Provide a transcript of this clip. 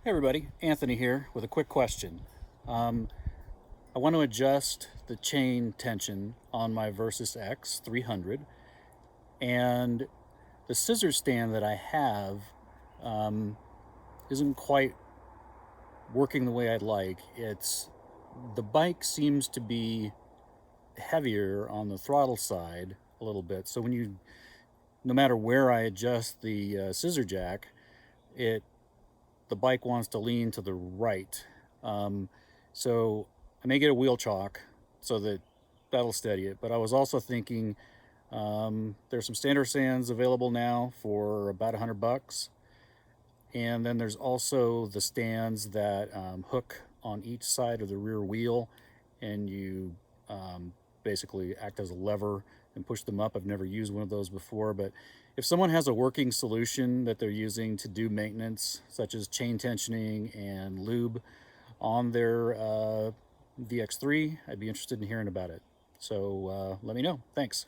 Hey everybody, Anthony here with a quick question. Um, I want to adjust the chain tension on my Versys-X 300, and the scissor stand that I have um, isn't quite working the way I'd like. The bike seems to be heavier on the throttle side a little bit, so no matter where I adjust the scissor jack, it the bike wants to lean to the right. Um, so I may get a wheel chock so that'll steady it. But I was also thinking there's some standard stands available now for about $100. And then there's also the stands that hook on each side of the rear wheel, and you basically act as a lever and push them up. I've never used one of those before, but if someone has a working solution that they're using to do maintenance, such as chain tensioning and lube on their VX3, I'd be interested in hearing about it. So let me know. Thanks.